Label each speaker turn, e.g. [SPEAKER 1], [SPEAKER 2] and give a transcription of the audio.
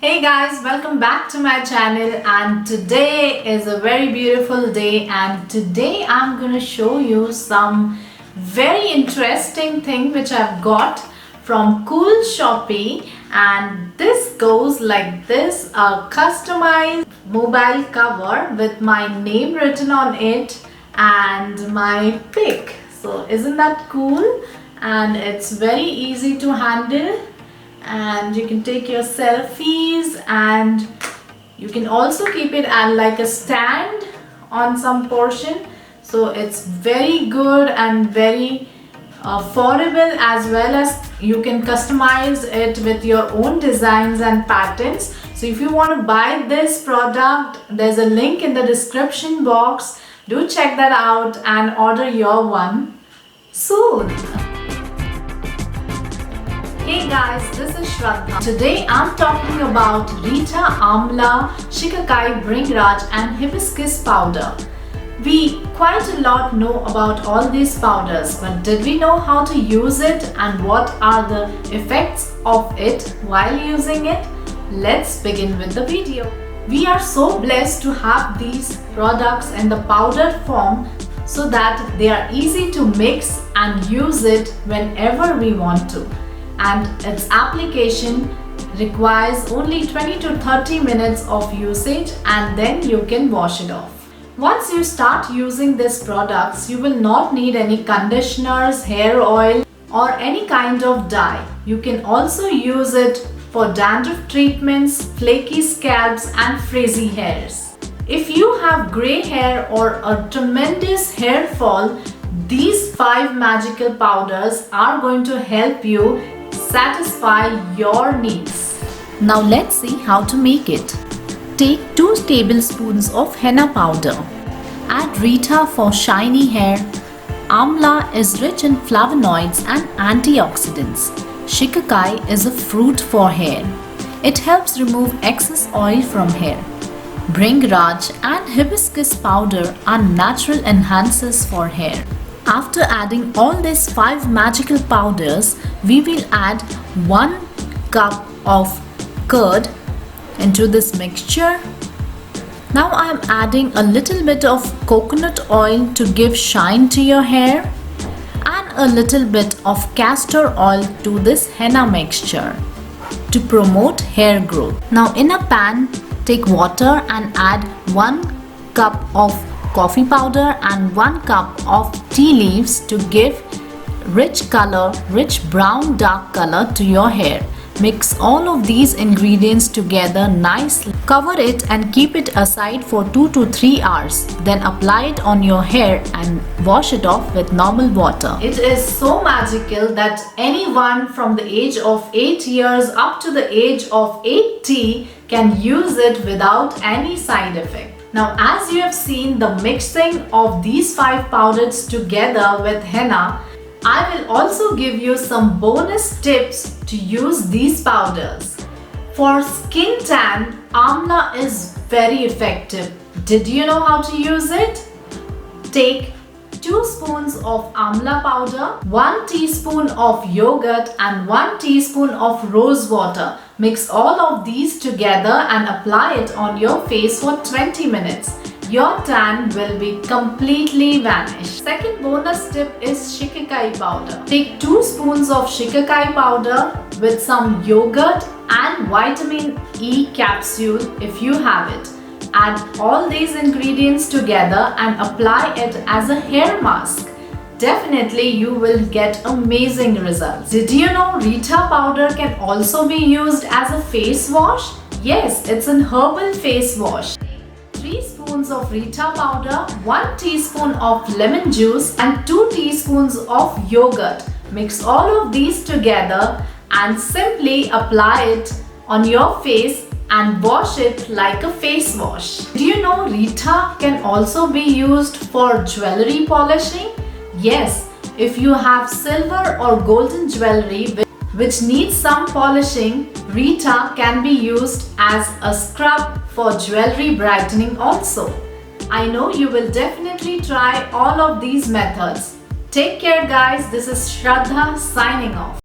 [SPEAKER 1] Hey guys, welcome back to my channel, and today is a very beautiful day, and today I'm gonna show you some very interesting thing which I've got from cool Shoppi. And this goes like this: a customized mobile cover with my name written on it and my pic. So isn't that cool? And it's very easy to handle, and you can take your selfies, and you can also keep it at like a stand on some portion. So it's very good and very affordable, as well as you can customize it with your own designs and patterns. So if you want to buy this product, there's a link in the description box. Do check that out and order your one soon. Hey guys, this is Shraddha. Today I'm talking about Reetha, Amla, Shikakai, Bhringraj and Hibiscus powder. We quite a lot know about all these powders, but did we know how to use it and what are the effects of it while using it? Let's begin with the video. We are so blessed to have these products in the powder form so that they are easy to mix and use it whenever we want to. And its application requires only 20 to 30 minutes of usage, and then you can wash it off. Once you start using these products, you will not need any conditioners, hair oil or any kind of dye. You can also use it for dandruff treatments, flaky scalps and frizzy hairs. If you have grey hair or a tremendous hair fall, these 5 magical powders are going to help you satisfy your needs. Now let's see how to make it. Take 2 tablespoons of henna powder. Add Reetha for shiny hair. Amla is rich in flavonoids and antioxidants. Shikakai is a fruit for hair. It helps remove excess oil from hair. Bhringraj and hibiscus powder are natural enhancers for hair. After adding all these 5 magical powders, we will add 1 cup of curd into this mixture. Now I am adding a little bit of coconut oil to give shine to your hair, and a little bit of castor oil to this henna mixture to promote hair growth. Now in a pan, take water and add 1 cup of coffee powder and 1 cup of tea leaves to give rich color, rich brown dark color to your hair. Mix all of these ingredients together nicely. Cover it and keep it aside for 2 to 3 hours. Then apply it on your hair and wash it off with normal water. It is so magical that anyone from the age of 8 years up to the age of 80 can use it without any side effect. Now, as you have seen the mixing of these 5 powders together with henna, I will also give you some bonus tips to use these powders. For skin tan, Amla is very effective. Did you know how to use it? Take 2 spoons of Amla powder, 1 teaspoon of yogurt and 1 teaspoon of rose water. Mix all of these together and apply it on your face for 20 minutes. Your tan will be completely vanished. Second bonus tip is Shikakai powder. Take 2 spoons of Shikakai powder with some yogurt and vitamin E capsule if you have it. Add all these ingredients together and apply it as a hair mask. Definitely you will get amazing results. Did you know Reetha powder can also be used as a face wash? Yes, it's an herbal face wash. 3 spoons of Reetha powder, 1 teaspoon of lemon juice and 2 teaspoons of yogurt. Mix all of these together and simply apply it on your face and wash it like a face wash. Do you know Reetha can also be used for jewelry polishing? Yes, if you have silver or golden jewelry which needs some polishing, Reetha can be used as a scrub for jewelry brightening also. I know you will definitely try all of these methods. Take care guys, this is Shraddha signing off.